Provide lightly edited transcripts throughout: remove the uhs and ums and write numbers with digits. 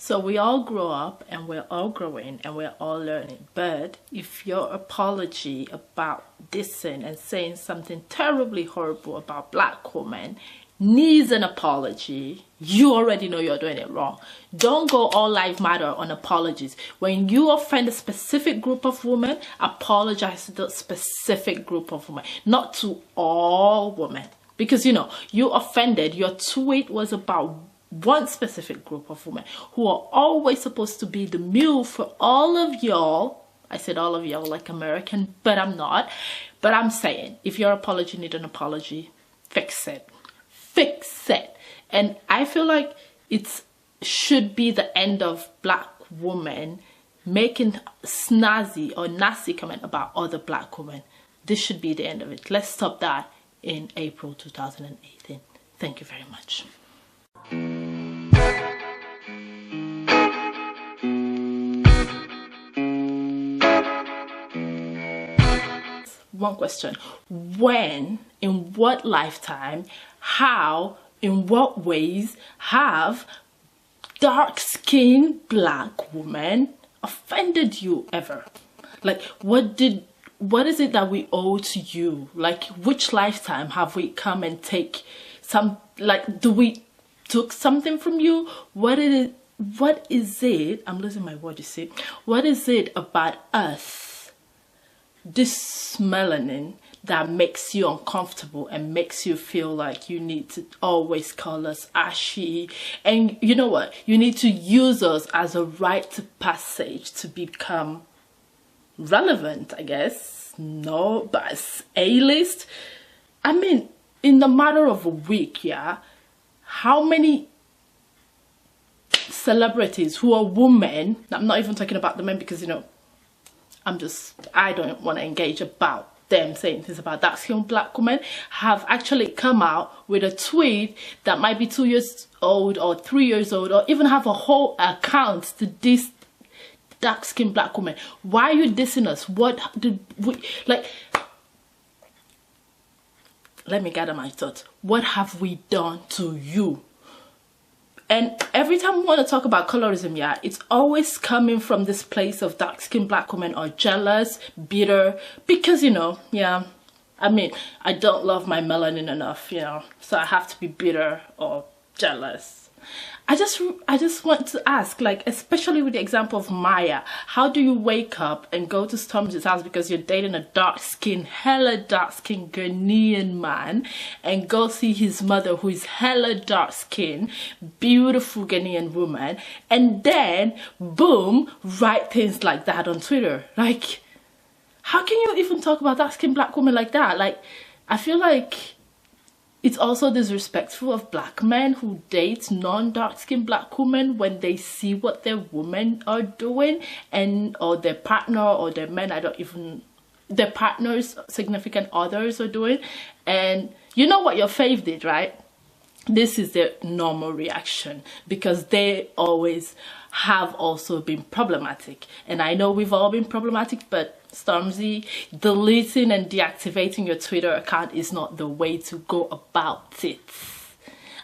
So we all grow up and we're all growing and we're all learning. But if your apology about dissing and saying something terribly horrible about black women needs an apology, you already know you're doing it wrong. Don't go all life matter on apologies. When you offend a specific group of women, apologize to the specific group of women, not to all women. Because you know, you offended, your tweet was about one specific group of women who are always supposed to be the mule for all of y'all. I said all of y'all like American, but I'm not. But I'm saying, if your apology need an apology, fix it. Fix it. And I feel like it should be the end of black women making snazzy or nasty comment about other black women. This should be the end of it. Let's stop that in April 2018. Thank you very much. One question: when, in what lifetime, how, in what ways have dark-skinned black women offended you ever? Like, what is it that we owe to you? Like, which lifetime have we come and take some, like, do we took something from you? What is it, I'm losing my word, you see. What is it about us, this melanin, that makes you uncomfortable and makes you feel like you need to always call us ashy? And you know what? You need to use us as a rite of passage to become relevant, I guess. No, but as A-list. I mean, in the matter of a week, yeah, how many celebrities who are women, I'm not even talking about the men because, you know, I don't want to engage about them saying things about dark-skinned black women, have actually come out with a tweet that might be 2 years old or 3 years old, or even have a whole account to diss dark-skinned black women. Why are you dissing us? What did we, like, let me gather my thoughts. What have we done to you? And every time we want to talk about colorism, yeah, it's always coming from this place of dark-skinned black women are jealous, bitter, because, you know, yeah, I mean, I don't love my melanin enough, you know, so I have to be bitter or jealous. I just want to ask, like, especially with the example of Maya, how do you wake up and go to Stormzy's house because you're dating a dark-skinned, hella dark-skinned Ghanaian man, and go see his mother who is hella dark-skinned, beautiful Ghanaian woman, and then, boom, write things like that on Twitter? Like, how can you even talk about dark-skinned black women like that? Like, I feel like it's also disrespectful of black men who date non-dark-skinned black women when they see what their women are doing, and or their partner or their men, their partners, significant others are doing. And you know what your fave did, right? This is their normal reaction because they always have also been problematic. And I know we've all been problematic, but Stormzy, deleting and deactivating your Twitter account is not the way to go about it.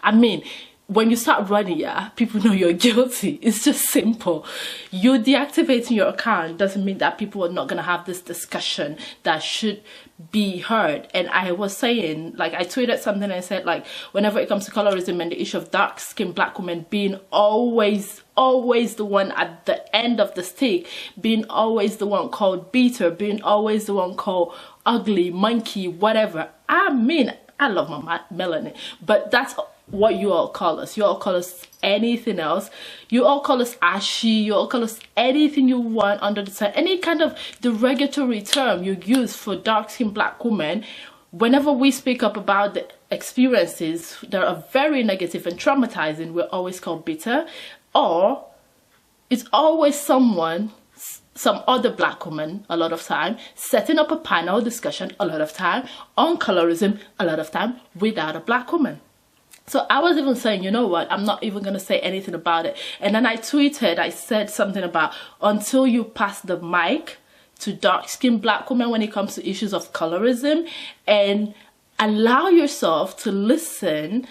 I mean, when you start running, yeah, people know you're guilty. It's just simple. You deactivating your account doesn't mean that people are not going to have this discussion that should be heard. And I was saying, like, I tweeted something and I said, like, whenever it comes to colorism and the issue of dark-skinned black women being always the one at the end of the stick, being always the one called bitter, being always the one called ugly, monkey, whatever. I mean, I love my melanin, but that's what you all call us. You all call us anything else. You all call us ashy. You all call us anything you want under the sun. Any kind of derogatory term you use for dark-skinned black women, whenever we speak up about the experiences that are very negative and traumatizing, we're always called bitter. Or it's always some other black woman, a lot of time, setting up a panel discussion, a lot of time, on colorism, a lot of time, without a black woman. So I was even saying, you know what, I'm not even going to say anything about it. And then I tweeted, I said something about, until you pass the mic to dark-skinned black women when it comes to issues of colorism, and allow yourself to listen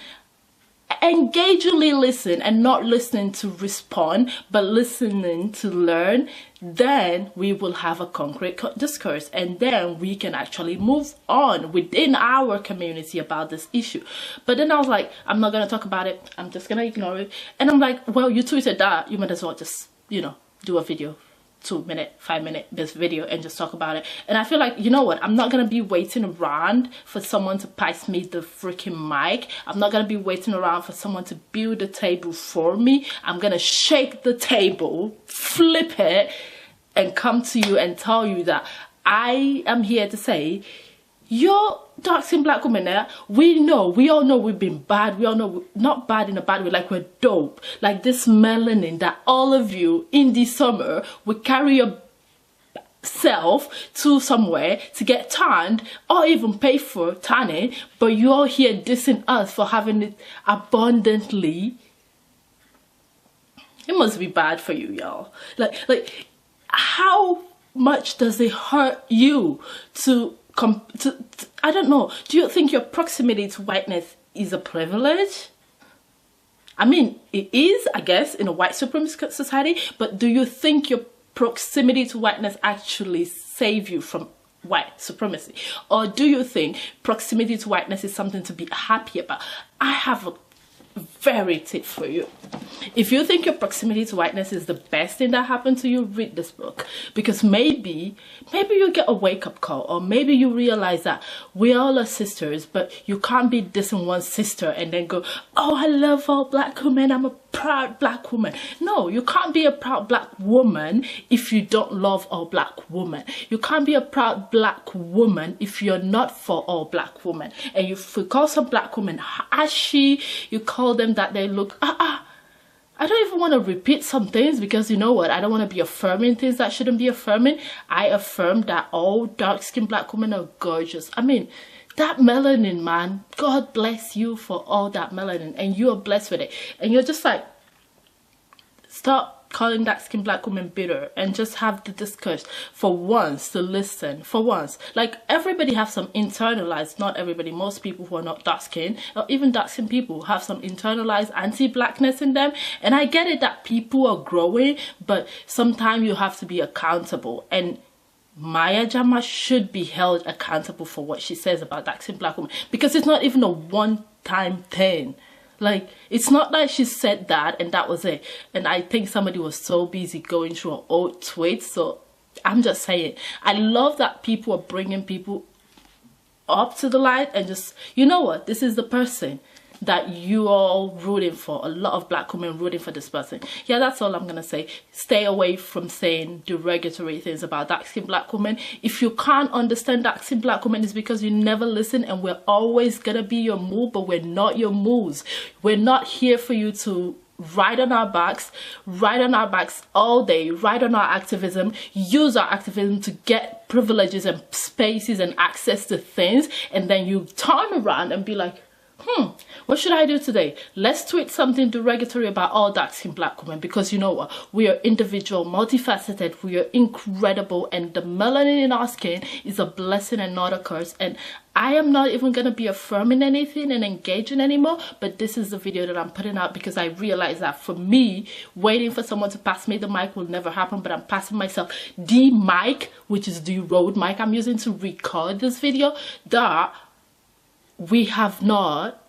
engagingly listen and not listening to respond, but listening to learn, then we will have a concrete discourse, and then we can actually move on within our community about this issue. But then I was like, I'm not going to talk about it. I'm just going to ignore it. And I'm like, well, you tweeted that. You might as well just, you know, do a video. 2-minute, 5-minute this video and just talk about it. And I feel like, you know what, I'm not gonna be waiting around for someone to pass me the freaking mic. I'm not gonna be waiting around for someone to build a table for me. I'm gonna shake the table, flip it, and come to you and tell you that I am here to say, you're dark-skinned black women there. We all know we've been bad. We all know we're not bad in a bad way, like we're dope. Like this melanin that all of you in the summer would carry yourself to somewhere to get tanned or even pay for tanning, but you're here dissing us for having it abundantly. It must be bad for you, y'all. Like how much does it hurt you to I don't know, do you think your proximity to whiteness is a privilege? I mean, it is, I guess, in a white supremacist society, but do you think your proximity to whiteness actually save you from white supremacy? Or do you think proximity to whiteness is something to be happy about? I have a very tip for you. If you think your proximity to whiteness is the best thing that happened to you, read this book, because maybe you get a wake-up call, or maybe you realize that we all are sisters, but you can't be dissing one sister and then go, oh, I love all black women, I'm a proud black woman. No, you can't be a proud black woman if you don't love all black women. You can't be a proud black woman if you're not for all black women. And if you call some black women ashy, you call them that they look I don't even want to repeat some things, because you know what, I don't want to be affirming things that shouldn't be affirming. I affirm that all dark-skinned black women are gorgeous. I mean, that melanin, man, God bless you for all that melanin, and you are blessed with it. And you're just like, stop calling dark-skinned black women bitter and just have the discourse for once, to listen for once. Like, everybody have some internalized, not everybody, most people who are not dark-skinned, or even dark-skinned people, have some internalized anti-blackness in them. And I get it that people are growing, but sometimes you have to be accountable. And Maya Jama should be held accountable for what she says about dark-skinned black women, because it's not even a one-time thing. Like, it's not like she said that and that was it. And I think somebody was so busy going through her old tweets. So I'm just saying, I love that people are bringing people up to the light and just, you know what, this is the person that you all rooting for. A lot of black women rooting for this person. Yeah, that's all I'm gonna say. Stay away from saying derogatory things about dark-skinned black women. If you can't understand dark-skinned black women, it's because you never listen, and we're always gonna be your mule, but we're not your mules. We're not here for you to ride on our backs all day, ride on our activism, use our activism to get privileges and spaces and access to things, and then you turn around and be like, what should I do today? Let's tweet something derogatory about all dark-skinned black women, because you know what? We are individual, multifaceted, we are incredible, and the melanin in our skin is a blessing and not a curse. And I am not even going to be affirming anything and engaging anymore, but this is the video that I'm putting out because I realize that for me, waiting for someone to pass me the mic will never happen, but I'm passing myself the mic, which is the Rode mic I'm using to record this video, that we have not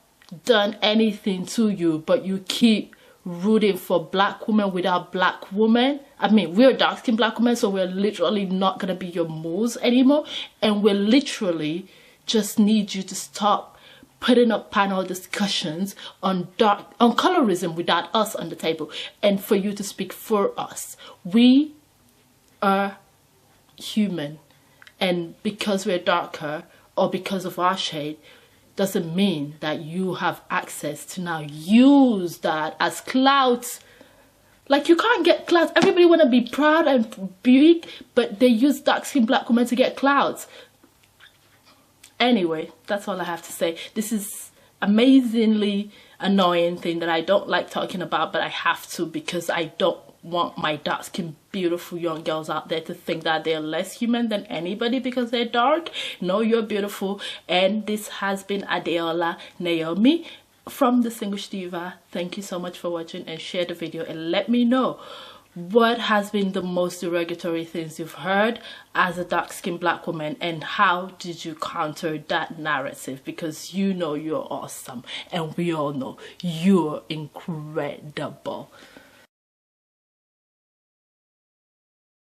done anything to you, but you keep rooting for black women without black women. I mean, we're dark-skinned black women, so we're literally not gonna be your moles anymore, and we literally just need you to stop putting up panel discussions on colorism without us on the table, and for you to speak for us. We are human, and because we're darker or because of our shade doesn't mean that you have access to now use that as clout. Like, you can't get clout. Everybody want to be proud and big, but they use dark-skinned black women to get clout. Anyway, that's all I have to say. This is amazingly annoying thing that I don't like talking about, but I have to, because I don't want my dark-skinned beautiful young girls out there to think that they're less human than anybody because they're dark. No, you're beautiful. And this has been Adeola Naomi. from Distinguished Diva, thank you so much for watching, and share the video and let me know what has been the most derogatory things you've heard as a dark-skinned black woman, and how did you counter that narrative, because you know you're awesome and we all know you're incredible.